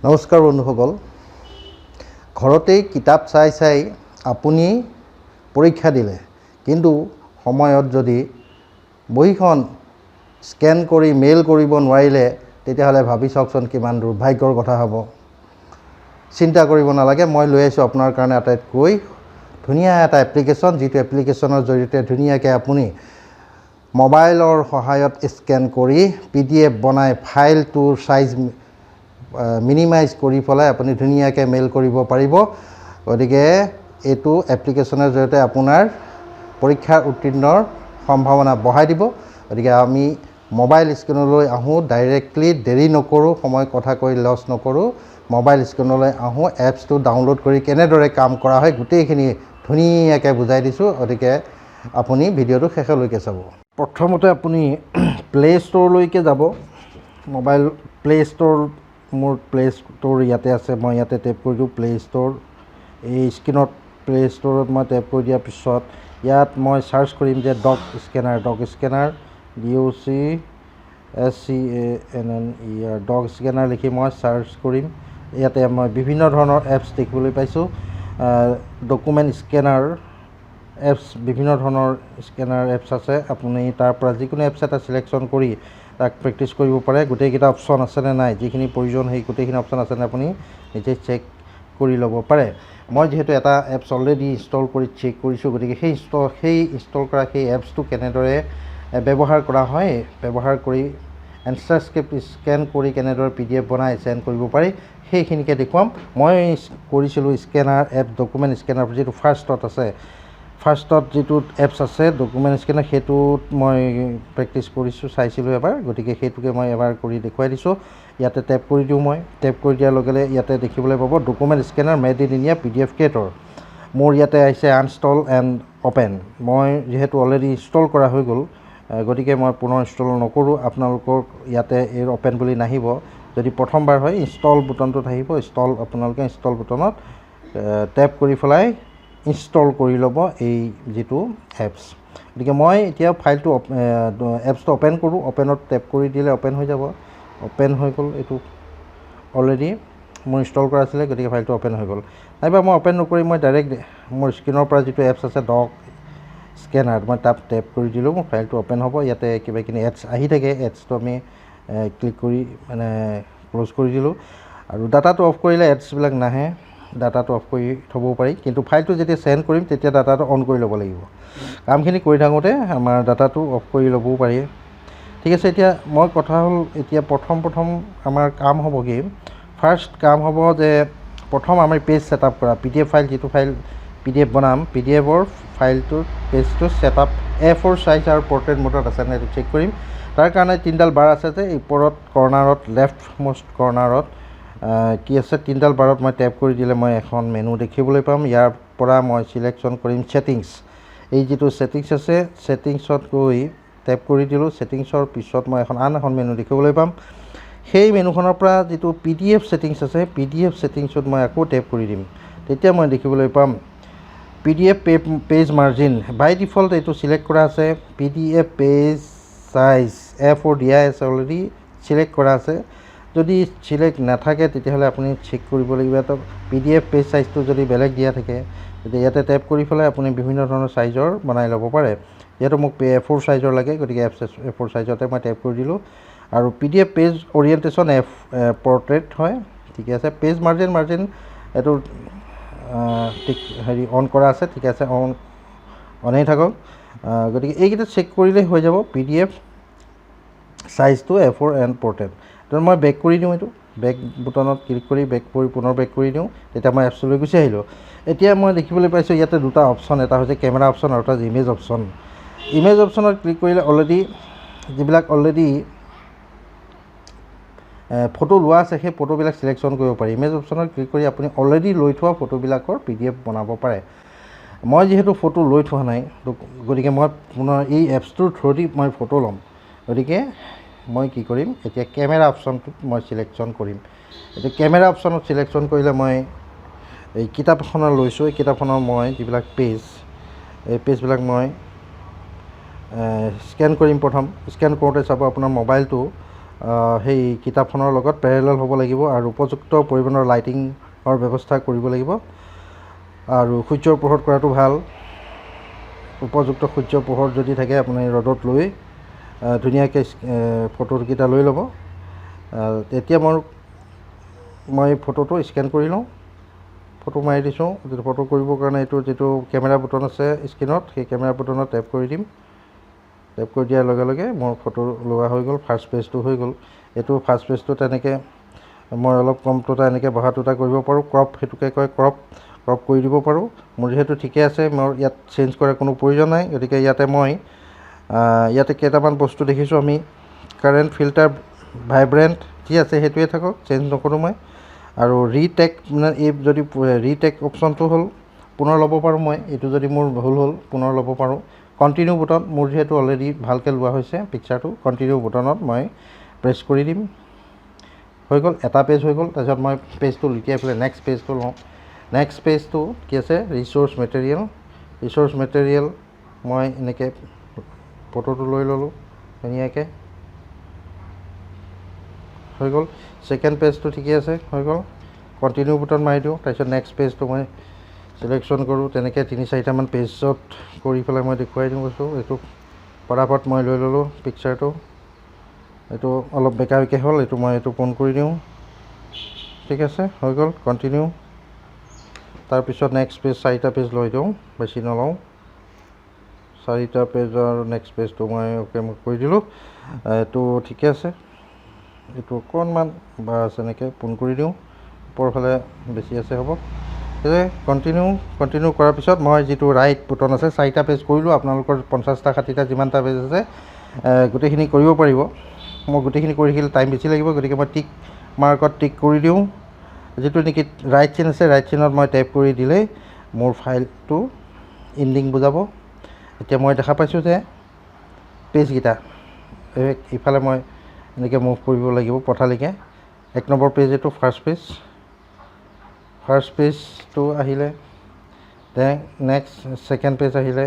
নমস্কাৰ বন্ধুসকল, ঘৰতেই কিতাপ চাই চাই আপুনি পৰীক্ষা দিলে, কিন্তু সময়ত যদি বহীখন স্কেন কৰি মেইল কৰিব নোৱাৰিলে, তেতিয়াহ'লে ভাবি চাওকচোন কিমান দুৰ্ভাগ্যৰ কথা হ'ব। চিন্তা কৰিব নালাগে, মই লৈ আহিছোঁ আপোনাৰ কাৰণে আটাইতকৈ ধুনীয়া এটা এপ্লিকেশ্যন, যিটো এপ্লিকেশ্যনৰ জৰিয়তে ধুনীয়াকৈ আপুনি মোবাইলৰ সহায়ত স্কেন কৰি PDF বনাই ফাইলটোৰ সাইজ মিনিমাইজ কৰি পেলাই আপুনি ধুনীয়াকৈ মেইল কৰিব পাৰিব। গতিকে এইটো এপ্লিকেশ্যনৰ জৰিয়তে আপোনাৰ পৰীক্ষাৰ উত্তীৰ্ণৰ সম্ভাৱনা বঢ়াই দিব। গতিকে আমি মোবাইল স্ক্ৰীনলৈ আহোঁ, ডাইৰেক্টলি দেৰি নকৰোঁ, সময় কথা কৈ লছ নকৰোঁ, মোবাইল স্ক্ৰীনলৈ আহোঁ। এপছটো ডাউনলোড কৰি কেনেদৰে কাম কৰা হয় গোটেইখিনি ধুনীয়াকৈ বুজাই দিছোঁ। গতিকে আপুনি ভিডিঅ'টো শেষলৈকে চাব। প্ৰথমতে আপুনি প্লে ষ্ট'ৰলৈকে যাব। মোবাইল প্লে ষ্ট'ৰ, মোৰ প্লে ষ্ট'ৰ ইয়াতে আছে, মই ইয়াতে টেপ কৰি দিওঁ প্লে ষ্ট'ৰ। এই স্ক্ৰীনত প্লে ষ্ট'ৰত মই টেপ কৰি দিয়াৰ পিছত ইয়াত মই চাৰ্চ কৰিম যে dog scanner DOGScanner dog scanner লিখি মই চাৰ্চ কৰিম। ইয়াতে মই বিভিন্ন ধৰণৰ এপছ দেখিবলৈ পাইছোঁ। ডকুমেণ্ট স্কেনাৰ এপছ, বিভিন্ন ধৰণৰ স্কেনাৰ এপছ আছে। আপুনি তাৰ পৰা যিকোনো এপছ এটা চিলেকশ্যন কৰি তাক প্ৰেক্টিছ কৰিব পাৰে। গোটেইকেইটা অপশ্যন আছেনে নাই, যিখিনি প্ৰয়োজন সেই গোটেইখিনি অপশ্যন আছেনে আপুনি নিজে চেক কৰি ল'ব পাৰে। মই যিহেতু এটা এপছ অলৰেডি ইনষ্টল কৰি চেক কৰিছোঁ, গতিকে সেই ইনষ্টল কৰা সেই এপছটো কেনেদৰে ব্যৱহাৰ কৰা হয়, ব্যৱহাৰ কৰি এনচাৰ স্ক্ৰিপ্ট স্কেন কৰি কেনেদৰে PDF বনাই চেণ্ড কৰিব পাৰি সেইখিনিকে দেখুৱাম। মই কৰিছিলোঁ স্কেনাৰ এপ, ডকুমেণ্ট স্কেনাৰ, যিটো ফাৰ্ষ্টত আছে, ফাৰ্ষ্টত যিটো এপছ আছে ডকুমেণ্ট স্কেনাৰ, সেইটোত মই প্ৰেক্টিছ কৰিছোঁ, চাইছিলোঁ এবাৰ। গতিকে সেইটোকে মই এবাৰ কৰি দেখুৱাই দিছোঁ। ইয়াতে টেপ কৰি দিওঁ। মই টেপ কৰি দিয়াৰ লগে লগে ইয়াতে দেখিবলৈ পাব document scanner made in India PDF creator. মোৰ ইয়াতে আহিছে আনষ্টল এণ্ড অ'পেন। মই যিহেতু অলৰেডি ইনষ্টল কৰা হৈ গ'ল, গতিকে মই পুনৰ ইনষ্টল নকৰোঁ। আপোনালোকক ইয়াতে এই অ'পেন বুলি নাহিব। যদি প্ৰথমবাৰ হয় ইনষ্টল বুটনটোত আহিব, আপোনালোকে ইনষ্টল বুটনত টেপ কৰি পেলাই ইনষ্টল কৰি ল'ব এই যিটো এপছ। গতিকে মই এতিয়া ফাইলটো এপছটো অ'পেন কৰোঁ। অ'পেনত টেপ কৰি দিলে অ'পেন হৈ যাব। অ'পেন হৈ গ'ল, এইটো অলৰেডি মোৰ ইনষ্টল কৰা আছিলে, গতিকে ফাইলটো অ'পেন হৈ গ'ল। নাইবা মই অ'পেন নকৰি মই ডাইৰেক্ট মোৰ স্ক্ৰীনৰ পৰা যিটো এপছ আছে ডগ স্কেনাৰ, মই তাত টেপ কৰি দিলোঁ, মোৰ ফাইলটো অ'পেন হ'ব। ইয়াতে কিবাকিনি এডছ আহি থাকে, এডছটো আমি ক্লিক কৰি ক্ল'জ কৰি দিলোঁ। আৰু ডাটাটো অফ কৰিলে এডছবিলাক নাহে, ডাটাটো অফ কৰি থ'বও পাৰি। কিন্তু ফাইলটো যেতিয়া চেণ্ড কৰিম তেতিয়া ডাটাটো অন কৰি ল'ব লাগিব। কামখিনি কৰি থাকোঁতে আমাৰ ডাটাটো অফ কৰি ল'বও পাৰি। ঠিক আছে, এতিয়া মই কথা হ'ল, এতিয়া প্ৰথম আমাৰ কাম হ'ব কি, ফাৰ্ষ্ট কাম হ'ব যে প্ৰথম আমি পেজ ছেটআপ কৰা, PDF ফাইল, যিটো ফাইল PDF বনাম, PDFৰ ফাইলটোৰ পেজটো ছেটআপ A4 চাইজ আৰু পৰ্ট্ৰেইট মোডত আছে নে এইটো চেক কৰিম। তাৰ কাৰণে তিনিডাল বাৰ আছে যে ওপৰত কৰ্নাৰত, লেফ্ট মোষ্ট কৰ্নাৰত কি আছে, তিনিডাল বাৰত মই টেপ কৰি দিলে মই এখন মেনু দেখিবলৈ পাম। ইয়াৰ পৰা মই চিলেকশ্যন কৰিম ছেটিংছ। এই যিটো ছেটিংছ আছে, ছেটিংছত গৈ টেপ কৰি দিলোঁ। ছেটিংছৰ পিছত মই আন এখন মেনু দেখিবলৈ পাম। সেই মেনুখনৰ পৰা যিটো PDF ছেটিংছ আছে, PDF ছেটিংছত মই আকৌ টেপ কৰি দিম। তেতিয়া মই দেখিবলৈ পাম PDF পেজ মাৰ্জিন। বাই ডিফল্ট এইটো চিলেক্ট কৰা আছে। PDF পেজ চাইজ A4 দিয়াই আছে, অলৰেডি চিলেক্ট কৰা আছে। যদি চিলেক্ট নাথাকে তেতিয়াহ'লে আপুনি চেক কৰিব লাগিব। এটা PDF পেজ চাইজটো যদি বেলেগ দিয়া থাকে, তেতিয়া ইয়াতে টেপ কৰি পেলাই আপুনি বিভিন্ন ধৰণৰ চাইজৰ বনাই ল'ব পাৰে। যিহেতু মোক A4 চাইজৰ লাগে, গতিকে A4 চাইজতে মই টেপ কৰি দিলোঁ। আৰু PDF পেজ অৰিয়েণ্টেশ্যন পৰ্ট্ৰেইট হয়, ঠিকে আছে। পেজ মাৰ্জিন এইটো ঠিক অন কৰা আছে, ঠিক আছে, অনেই থাকক। গতিকে এইকেইটা চেক কৰিলেই হৈ যাব। PDF চাইজটো A4 এণ্ড পৰ্ট্ৰেইট। তো মই বেক কৰি দিওঁ, এইটো বেক বুটনত ক্লিক কৰি পুনৰ বেক কৰি দিওঁ। তেতিয়া মই এপছলৈ গুচি আহিলোঁ। এতিয়া মই দেখিবলৈ পাইছোঁ ইয়াতে দুটা অপশ্যন, এটা হৈছে কেমেৰা অপশ্যন আৰু এটা হৈছে ইমেজ অপশ্যন। ইমেজ অপশ্যনত ক্লিক কৰিলে যিবিলাক অলৰেডি ফটো লোৱা আছে সেই ফটোবিলাক চিলেকশ্যন কৰিব পাৰি। ইমেজ অপশ্যনত ক্লিক কৰি আপুনি অলৰেডি লৈ থোৱা ফটোবিলাকৰ PDF বনাব পাৰে। মই যিহেতু ফটো লৈ থোৱা নাই, গতিকে মই পুনৰ এই এপছটোৰ থ্ৰুদি মই ফটো ল'ম। গতিকে মই কি কৰিম, এতিয়া কেমেৰা অপশ্যনটোত মই চিলেকশ্যন কৰিম। এতিয়া কেমেৰা অপশ্যনত চিলেকশ্যন কৰিলে মই এই কিতাপ এখনৰ লৈছোঁ। এই কিতাপখনৰ মই যিবিলাক পেজ, এই পেজবিলাক মই স্কেন কৰিম। প্ৰথম স্কেন কৰোঁতে চাব আপোনাৰ মোবাইলটো সেই কিতাপখনৰ লগত পেৰেলেল হ'ব লাগিব আৰু উপযুক্ত পৰিমাণৰ লাইটিঙৰ ব্যৱস্থা কৰিব লাগিব আৰু সূৰ্যৰ পোহৰত কৰাটো ভাল। উপযুক্ত সূৰ্যৰ পোহৰ যদি থাকে আপুনি ৰ'দত লৈ ধুনীয়াকৈ ফটোকেইটা লৈ ল'ব। তেতিয়া মই ফটোটো স্কেন কৰি লওঁ, ফটো মাৰি দিছোঁ। ফটো কৰিবৰ কাৰণে এইটো যিটো কেমেৰা বুটন আছে স্ক্ৰীনত, সেই কেমেৰা বুটনত টেপ কৰি দিম। টেপ কৰি দিয়াৰ লগে লগে মোৰ ফটো লোৱা হৈ গ'ল, ফাৰ্ষ্ট পেজটো হৈ গ'ল। এইটো ফাৰ্ষ্ট পেজটো তেনেকৈ মই অলপ কম টুটা এনেকৈ বহা টুটা কৰিব পাৰোঁ। ক্ৰপ সেইটোকে কয়, ক্ৰপ কৰি দিব পাৰোঁ। মোৰ যিহেতু ঠিকে আছে, মোৰ ইয়াত চেঞ্জ কৰাৰ কোনো প্ৰয়োজন নাই। গতিকে ইয়াতে কেইটামান বস্তু দেখিছোঁ আমি, কাৰেণ্ট ফিল্টাৰ ভাইব্ৰেণ্ট যি আছে সেইটোৱে থাকক, চেঞ্জ নকৰোঁ মই। আৰু ৰিটেক মানে এই যদি ৰিটেক অপশ্যনটো হ'ল পুনৰ ল'ব পাৰোঁ মই। এইটো যদি মোৰ ভুল হ'ল পুনৰ ল'ব পাৰোঁ। কণ্টিনিউ বুটন মোৰ যিহেতু অলৰেডি ভালকৈ লোৱা হৈছে পিকচাৰটো, কণ্টিনিউ বুটনত মই প্ৰেছ কৰি দিম। হৈ গ'ল, এটা পেজ হৈ গ'ল। তাৰপিছত মই পেজটো লুটিয়াই পেলাই নেক্সট পেজটো লওঁ। নেক্সট পেজটো কি আছে, ৰিচ'ৰ্চ মেটেৰিয়েল মই এনেকৈ ফটোটো লৈ ল'লোঁ ধুনীয়াকৈ। হৈ গ'ল। ছেকেণ্ড পেজটো ঠিকে আছে, হৈ গ'ল। কণ্টিনিউ বুটন মাৰি দিওঁ। তাৰপিছত নেক্সট পেজটো মই চিলেকশ্যন কৰোঁ। তেনেকৈ 3-4টামান পেজত কৰি পেলাই মই দেখুৱাই দিওঁ বস্তু। এইটো পৰাপত মই লৈ ল'লোঁ পিকচাৰটো। এইটো অলপ বেকা বেকি হ'ল, এইটো পোন কৰি দিওঁ। ঠিক আছে, হৈ গ'ল। কণ্টিনিউ। তাৰপিছত নেক্সট পেজ 4টা পেজ লৈ দিওঁ, বেছি নলওঁ। 4টা পেজৰ নেক্সট পেজটো মই কৰি দিলোঁ। এইটো ঠিকে আছে। এইটো অকণমান বাছ এনেকৈ পোন কৰি দিওঁ, ওপৰৰ ফালে বেছি আছে হ'ব। কণ্টিনিউ কৰাৰ পিছত মই যিটো ৰাইট বুটন আছে, 4টা পেজ কৰিলোঁ। আপোনালোকৰ 50টা 60টা যিমানটা পেজ আছে গোটেইখিনি কৰিব পাৰিব। মই গোটেইখিনি কৰি থাকিলে টাইম বেছি লাগিব। গতিকে মই টিক মাৰ্কত টিক কৰি দিওঁ। যিটো নেকি ৰাইট চিন আছে, ৰাইট চিনত মই টেপ কৰি দিলেই মোৰ ফাইলটো ইণ্ডিং বুজাব। এতিয়া মই দেখা পাইছোঁ যে পেজকেইটা ইফালে মই এনেকৈ মুভ কৰিব লাগিব পঠালিকৈ। 1 নম্বৰ পেজ, এইটো ফাৰ্ষ্ট পেজটো আহিলে, দেন নেক্সট ছেকেণ্ড পেজ আহিলে,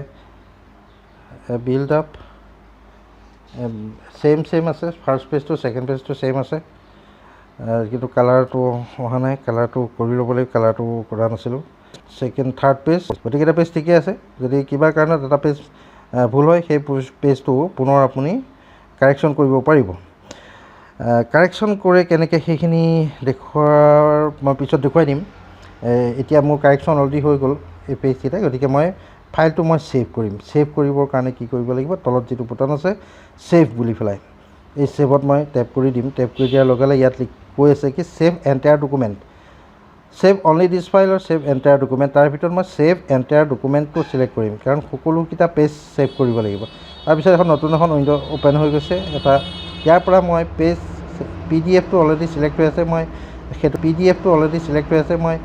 বিল্ড আপ ছেইম আছে। ফাৰ্ষ্ট পেজটো ছেকেণ্ড পেজটো ছেইম আছে, কিন্তু কালাৰটো অহা নাই। কালাৰটো কৰি ল'ব লাগিব, কালাৰটো কৰা নাছিলোঁ। থাৰ্ড পেজ, গোটেইকেইটা পেজ ঠিকে আছে। যদি কিবা কাৰণত এটা পেজ ভুল হয়, সেই পেজটো পুনৰ আপুনি কাৰেকশ্যন কৰিব পাৰিব। কাৰেকশ্যন কৰে কেনেকৈ সেইখিনি মই পিছত দেখুৱাই দিম। এতিয়া মোৰ কাৰেকশ্যন অলৰেডি হৈ গ'ল এই পেজকেইটা। গতিকে মই ফাইলটো ছেভ কৰিম। ছেভ কৰিবৰ কাৰণে কি কৰিব লাগিব, তলত যিটো বুটান আছে ছেভ বুলি পেলাই, এই ছেভত মই টেপ কৰি দিম। টেপ কৰি দিয়াৰ লগে লগে ইয়াত কৈ আছে কি save entire document, save only this file আৰু ছেভ এণ্টায়াৰ ডকুমেণ্ট। তাৰ ভিতৰত মই ছেভ এণ্টায়াৰ ডকুমেণ্টটো চিলেক্ট কৰিম, কাৰণ সকলোকেইটা পেজ ছেভ কৰিব লাগিব। তাৰপিছত নতুন এখন উইণ্ড' অ'পেন হৈ গৈছে এটা। ইয়াৰ পৰা মই PDF-টো অলৰেডি চিলেক্ট হৈ আছে, মই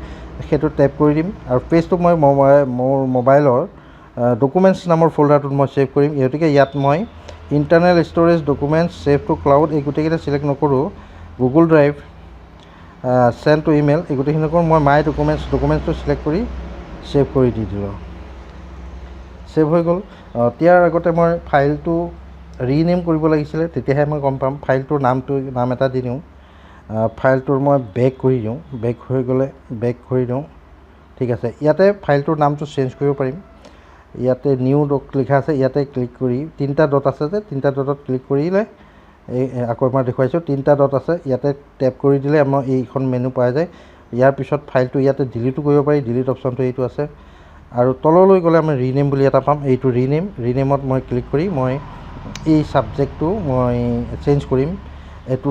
সেইটো টেপ কৰি দিম। আৰু পেজটো মই মোৰ মোবাইলৰ ডকুমেণ্টছ নামৰ ফ'ল্ডাৰটোত মই ছেভ কৰিম। গতিকে ইয়াত মই internal storage, documents, save to cloud এই গোটেইকেইটা চিলেক্ট নকৰোঁ। Google Drive, send to email এই গোটেইখিনি নকৰোঁ। মই মাই ডকুমেণ্টছটো চিলেক্ট কৰি ছেভ কৰি দি দিলোঁ। ছেভ হৈ গ'ল। ইয়াৰ আগতে মই ফাইলটো ৰিনেম কৰিব লাগিছিলে, তেতিয়াহে মই গম পাম। ফাইলটোৰ নাম এটা দি দিওঁ। ফাইলটোৰ মই বেক কৰি দিওঁ। বেক কৰি দিওঁ। ঠিক আছে। ইয়াতে ফাইলটোৰ নামটো চেঞ্জ কৰিব পাৰিম। ইয়াতে নিউ ডক লিখা আছে, ইয়াতে ক্লিক কৰি 3টা ডট আছে যে 3টা ডটত ক্লিক কৰিলে আকৌ মই দেখুৱাইছোঁ 3টা ডট আছে, ইয়াতে টেপ কৰি দিলে আমাৰ এইখন মেনু পোৱা যায়। ইয়াৰ পিছত ফাইলটো ইয়াতে ডিলিটো কৰিব পাৰি, ডিলিট অপশ্যনটো এইটো আছে। আৰু তললৈ গ'লে আমি ৰিনেম বুলি এটা পাম, এইটো ৰিনেমত মই ক্লিক কৰি মই এই ছাবজেক্টটো মই চেঞ্জ কৰিম। এইটো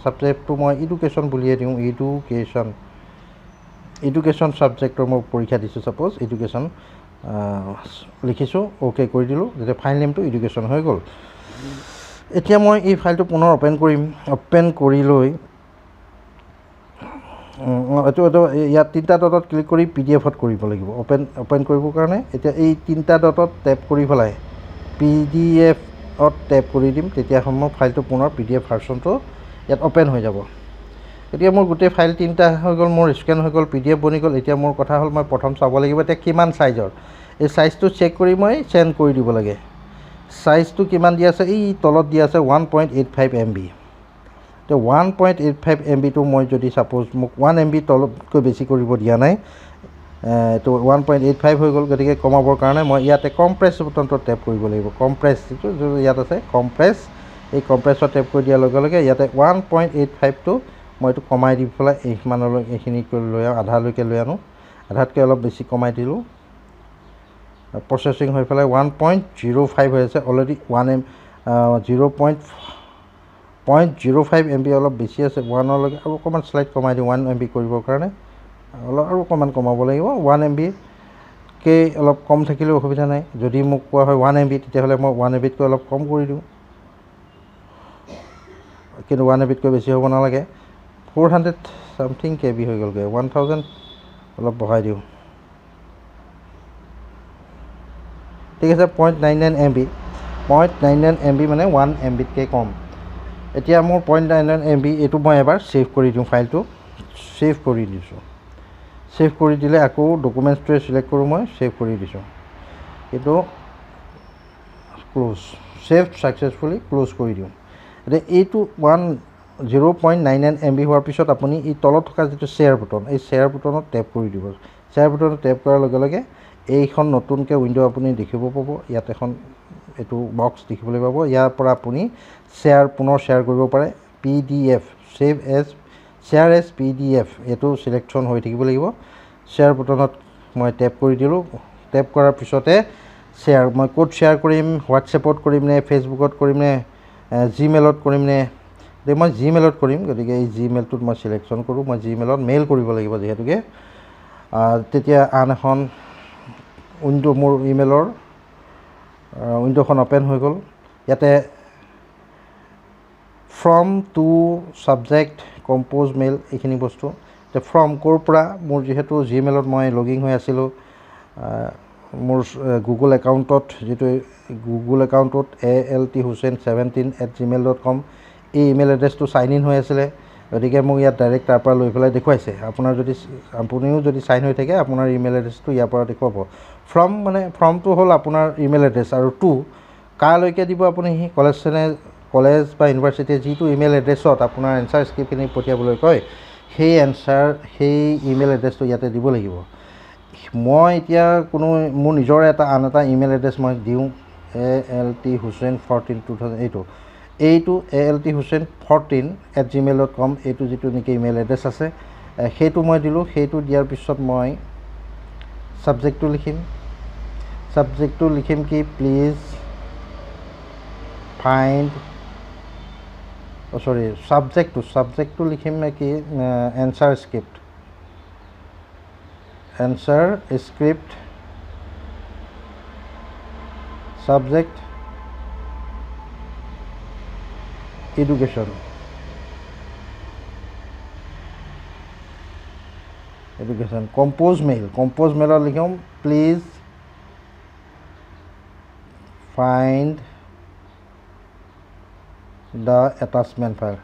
ছাবজেক্টটো মই এডুকেশ্যন বুলিয়ে দিওঁ। এডুকেশ্যন ছাবজেক্টৰ মই পৰীক্ষা দিছোঁ, ছাপ'জ এডুকেশ্যন লিখিছোঁ, অ'কে কৰি দিলোঁ। যেতিয়া ফাইল নেমটো এডুকেশ্যন হৈ গ'ল। এতিয়া মই এই ফাইলটো পুনৰ অ'পেন কৰিম। অ'পেন কৰি লৈ এইটো ইয়াত 3টা ডটত ক্লিক কৰি PDF-ত কৰিব লাগিব। অ'পেন কৰিবৰ কাৰণে এতিয়া এই 3টা ডটত টেপ কৰি পেলাই PDF-ত টেপ কৰি দিম। তেতিয়া মই ফাইলটো পুনৰ PDF ভাৰ্চনটো ইয়াত অ'পেন হৈ যাব। এতিয়া মোৰ গোটেই ফাইল 3টা হৈ গ'ল, মোৰ স্কেন হৈ গ'ল, PDF বনি গ'ল। এতিয়া মোৰ কথা হ'ল মই প্ৰথম চাব লাগিব এতিয়া কিমান ছাইজৰ। এই ছাইজটো চেক কৰি মই চেণ্ড কৰি দিব লাগে। সাইজটো কিমান দিয়া আছে এই তলত দিয়া আছে 1.85 MB তো 1.85 MB টো মই যদি সাপোজ মোক 1 MB তলতকৈ বেছি কৰিব দিয়া নাই তো 1.85 হৈ গ'ল গতিকে কমাবৰ কাৰণে মই ইয়াতে কম্প্ৰেছ বুটামটো টেপ কৰিব লাগিব কম্প্ৰেছ যিটো ইয়াত আছে কম্প্ৰেছ এই কম্প্ৰেছত টেপ কৰি দিয়াৰ লগে লগে ইয়াতে 1.85 টো মই এইটো কমাই দি পেলাই এইমানলৈ এইখিনি লৈ আধালৈকে লৈ আনো আধাতকৈ অলপ বেছি কমাই দিলোঁ প্ৰচেছিং হৈ পেলাই 1.05 হৈ আছে অলৰেডি 0.05 MB অলপ বেছি আছে 1লৈকে আৰু অকণমান স্লাইড কমাই দিওঁ 1 MB কৰিবৰ কাৰণে অলপ আৰু অকণমান কমাব লাগিব 1 MB কে অলপ কম থাকিলেও অসুবিধা নাই যদি মোক কোৱা হয় 1 MB তেতিয়াহ'লে মই 1 MB তকৈ অলপ কম কৰি দিওঁ কিন্তু 1 MB তকৈ বেছি হ'ব নালাগে 400 সামথিং KB হৈ গ'লগৈ 1000 অলপ বঢ়াই দিওঁ ঠিক আছে 0.99 MB 0.99 MB মানে 1 MB তকৈ কম এতিয়া মোৰ 0.99 MB এইটো মই এবাৰ সেভ কৰি দিওঁ ফাইলটো সেভ কৰি দিছোঁ সেভ কৰি দিলে আকৌ ডকুমেণ্টছটো সিলেক্ট কৰোঁ মই সেভ কৰি দিছোঁ কিন্তু ক্লোজ সেভ সাকসেসফুলি ক্লোজ কৰি দিওঁ এতিয়া এইটো 0.99 MB হোৱাৰ পিছত আপুনি এই তলত থকা যিটো শ্বেয়াৰ বুটন এই শ্বেয়াৰ বুটনত টেপ কৰি দিব শ্বেয়াৰ বুটনত টেপ কৰাৰ লগে লগে এইখন নতুনকৈ উইণ্ড' আপুনি দেখিব পাব ইয়াত এখন এইটো বক্স দেখিবলৈ পাব ইয়াৰ পৰা আপুনি পুনৰ শ্বেয়াৰ কৰিব পাৰে PDF save as share as PDF এইটো সিলেকশ্যন হৈ থাকিব লাগিব শ্বেয়াৰ বুটনত মই টেপ কৰি দিলোঁ টেপ কৰাৰ পিছতে শ্বেয়াৰ মই ক'ত শ্বেয়াৰ কৰিম হোৱাটছএপত কৰিম নে ফেচবুকত কৰিম নে জিমেইলত কৰিম নে মই জিমেইলত কৰিম গতিকে এই জিমেইলটোত মই সিলেকশ্যন কৰোঁ মই জিমেইলত মেইল কৰিব লাগিব যিহেতুকে তেতিয়া আন এখন উইণ্ড' মোৰ ইমেইলৰ উইণ্ড'খন অ'পেন হৈ গ'ল ইয়াতে from to subject compose mail এইখিনি বস্তু এতিয়া ফ্ৰম ক'ৰ পৰা মোৰ যিহেতু জিমেইলত মই লগিন হৈ আছিলোঁ মোৰ গুগল একাউণ্টত যিটো গুগল একাউণ্টত althusain17@gmail.com এই ইমেইল এড্ৰেছটো চাইন ইন হৈ আছিলে গতিকে মোক ইয়াত ডাইৰেক্ট তাৰ পৰা লৈ পেলাই দেখুৱাইছে আপুনিও যদি চাইন হৈ থাকে আপোনাৰ ইমেইল এড্ৰেছটো ইয়াৰ পৰা দেখুৱাব ফ্ৰম মানে ফ্ৰমটো হ'ল আপোনাৰ ইমেইল এড্ৰেছ আৰু টু কালৈকে দিব আপুনি কলেজ বা ইউনিভাৰ্চিটিৰ যিটো ইমেইল এড্ৰেছত আপোনাৰ এনচাৰ স্ক্ৰিপ্টখিনি পঠিয়াবলৈ কয় সেই ইমেইল এড্ৰেছটো ইয়াতে দিব লাগিব মই এতিয়া মোৰ নিজৰ আন এটা ইমেইল এড্ৰেছ মই দিওঁ althusain14 এইটো althusain14@gmail.com এইটো যিটো নেকি ইমেইল এড্ৰেছ আছে সেইটো মই দিলোঁ সেইটো দিয়াৰ পিছত মই ছাবজেক্টটো লিখিম কি প্লিজ ফাইণ্ড ছাবজেক্টটো লিখিম কি answer script subject education compose মেইলত লিখিম please find the attachment file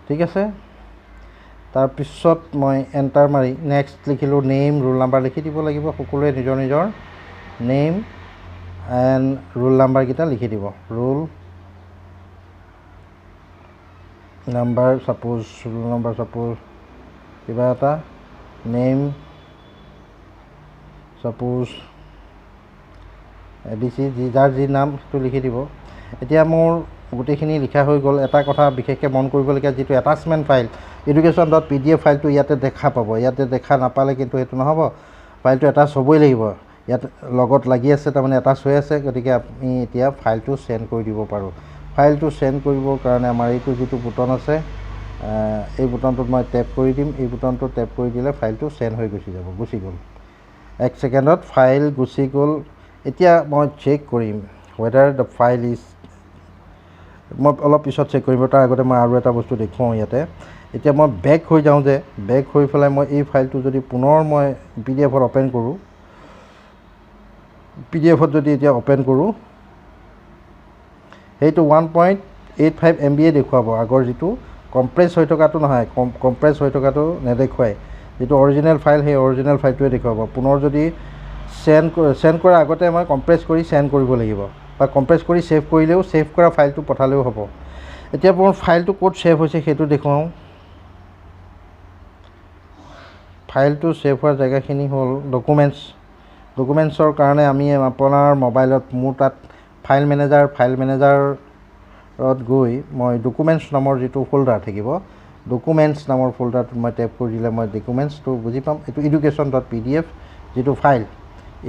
ঠিক আছে তাৰপিছত মই এণ্টাৰ মাৰি নেক্সট লিখিলোঁ নেম ৰোল নাম্বাৰ লিখি দিব লাগিব সকলোৱে নিজৰ নেম এণ্ড ৰোল নাম্বাৰকেইটা লিখি দিব ৰোল নাম্বাৰ ছাপোজ কিবা এটা নেম ছাপোজ ABC যাৰ যি নাম সেইটো লিখি দিব এতিয়া মোৰ গোটেইখিনি লিখা হৈ গ'ল এটা কথা বিশেষকৈ মন কৰিবলগীয়া যিটো এটাচমেণ্ট ফাইল education.pdf ফাইলটো ইয়াতে দেখা পাব ইয়াতে দেখা নাপালে কিন্তু সেইটো নহ'ব ফাইলটো এটাচ হ'বই লাগিব ইয়াত লগত লাগি আছে তাৰমানে এটাচ হৈ আছে গতিকে আমি এতিয়া ফাইলটো চেণ্ড কৰি দিব পাৰোঁ ফাইলটো চেণ্ড কৰিবৰ কাৰণে আমাৰ এইটো যিটো বুটন আছে এই বুটনটোত মই টেপ কৰি দিম এই বুটনটো টেপ কৰি দিলে ফাইলটো চেণ্ড হৈ গুচি গ'ল 1 ছেকেণ্ডত ফাইল গুচি গ'ল এতিয়া মই চেক কৰিম whether the file is মই অলপ পিছত চেক কৰিম তাৰ আগতে মই আৰু এটা বস্তু দেখুৱাওঁ ইয়াতে এতিয়া মই বেক হৈ যাওঁ যে বেক হৈ পেলাই মই এই ফাইলটো যদি পুনৰ মই PDF-ত অ'পেন কৰোঁ PDF-ত যদি এতিয়া অ'পেন কৰোঁ সেইটো 1.85 MB দেখুৱাব আগৰ যিটো কম্প্ৰেছ হৈ থকাটো নহয়, কম্প্ৰেছ হৈ থকাটো নেদেখুৱায়। যিটো অৰিজিনেল ফাইল সেই অৰিজিনেল ফাইলটোৱে দেখুৱাব। পুনৰ যদি চেণ্ড কৰাৰ আগতে মই কম্প্ৰেছ কৰি চেণ্ড কৰিব লাগিব, বা কম্প্ৰেছ কৰি ছেভ কৰিলেও ছেভ কৰা ফাইলটো পঠালেও হ'ব। এতিয়া মোৰ ফাইলটো ক'ত ছেভ হৈছে সেইটো দেখুৱাওঁ। ফাইলটো ছেভ হোৱাৰ জেগাখিনি হ'ল ডকুমেণ্টছৰ কাৰণে আমি আপোনাৰ মোবাইলত মোৰ তাত ফাইল মেনেজাৰত গৈ মই ডকুমেণ্টছ নামৰ যিটো ফ'ল্ডাৰ থাকিব, ডকুমেণ্টছ নামৰ ফ'ল্ডাৰটোত মই টেপ কৰি দিলে মই ডকুমেণ্টছটো বুজি পাম। এইটো education.pdf যিটো ফাইল,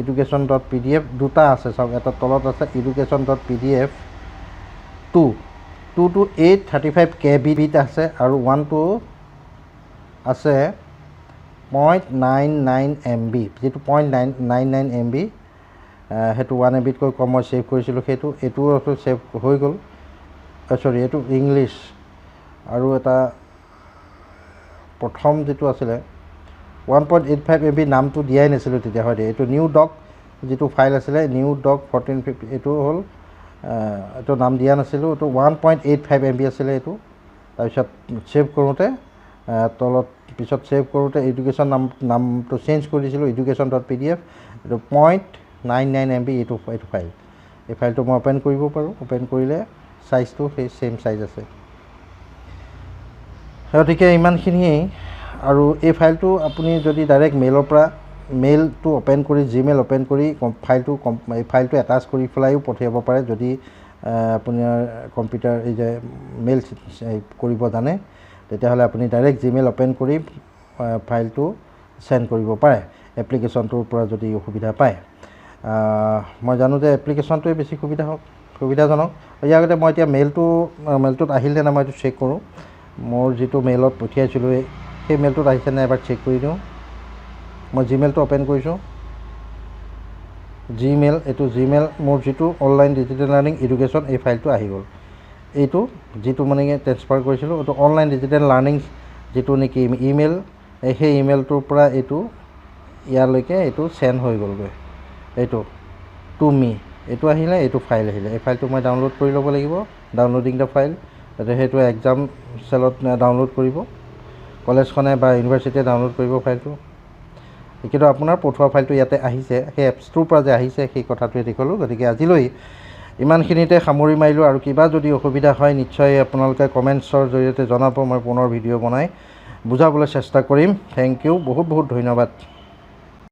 education.pdf দুটা আছে চাওক, এটা তলত আছে education.pdf 2টো 835 KB আছে আৰু 1টো আছে 0.99 MB। যিটো 0.99 MB সেইটো 1 MBতকৈ কম মই ছেভ কৰিছিলোঁ, এইটো ছেভ হৈ গ'ল। চৰি, এইটো ইংলিছ। আৰু এটা প্ৰথম যিটো আছিলে 1.85 MB নামটো দিয়াই নাছিলোঁ তেতিয়া, হয় দেই। এইটো নিউ ডক যিটো ফাইল আছিলে, নিউ ডক 1450, এইটো হ'ল এইটো নাম দিয়া নাছিলোঁ, এইটো 1.85 MB আছিলে এইটো। তাৰপিছত ছেভ কৰোঁতে তলত পিছত ছেভ কৰোঁতে এডুকেশ্যন নামটো চেঞ্জ কৰি দিছিলোঁ, education.pdf, এইটো 0.99 MB এইটো ফাইল। এই ফাইলটো মই অ'পেন কৰিব পাৰোঁ। অ'পেন কৰিলে চাইজটো সেই ছেইম চাইজ আছে। গতিকে ইমানখিনিয়েই। আৰু এই ফাইলটো আপুনি যদি ডাইৰেক্ট মেইলটো অ'পেন কৰি জিমেইল অ'পেন কৰি এই ফাইলটো এটাচ কৰি পেলাইও পঠিয়াব পাৰে, যদি আপোনাৰ কম্পিউটাৰ এই যে মেইল কৰিব জানে, তেতিয়াহ'লে আপুনি ডাইৰেক্ট জিমেইল অ'পেন কৰি ফাইলটো চেণ্ড কৰিব পাৰে, এপ্লিকেশ্যনটোৰ পৰা যদি অসুবিধা পায়। মই জানো যে এপ্লিকেশ্যনটোৱে বেছি সুবিধাজনক। ইয়াৰ আগতে মই এতিয়া মেইলটোত আহিলে নে মই এইটো চেক কৰোঁ। মোৰ যিটো মেইলত পঠিয়াইছিলোঁ সেই মেইলটোত আহিছেনে এবাৰ চেক কৰি দিওঁ। মই জিমেইলটো অ'পেন কৰিছোঁ। এইটো জিমেইল মোৰ যিটো অনলাইন ডিজিটেল লাৰ্ণিং এডুকেশ্যন, এই ফাইলটো আহি গ'ল। এইটো যিটো মানে ট্ৰেন্সফাৰ কৰিছিলোঁ, এইটো অনলাইন ডিজিটেল লাৰ্ণিং যিটো নেকি ইমেইল, সেই ইমেইলটোৰ পৰা এইটো ইয়ালৈকে এইটো চেণ্ড হৈ গ'লগৈ। এইটো টু মি এইটো আহিলে, এইটো ফাইল আহিলে। এই ফাইলটো মই ডাউনলোড কৰি ল'ব লাগিব, ডাউনলোডিং দ্য ফাইল। সেইটো এক্সাম চেলত ডাউনলোড কৰিব, কলেজখনে বা ইউনিভাৰ্চিটিয়ে ডাউনলোড কৰিব ফাইলটো। কিন্তু আপোনাৰ পঠোৱা ফাইলটো ইয়াতে আহিছে, সেই এপছটোৰ পৰা যে আহিছে সেই কথাটোৱে দেখুৱালোঁ। গতিকে আজিলৈ ইমানখিনিতে সামৰি মাৰিলোঁ। আৰু কিবা যদি অসুবিধা হয় নিশ্চয় আপোনালোকে কমেণ্টছৰ জৰিয়তে জনাব, মই পুনৰ ভিডিঅ' বনাই বুজাবলৈ চেষ্টা কৰিম। থেংক ইউ, বহুত বহুত ধন্যবাদ।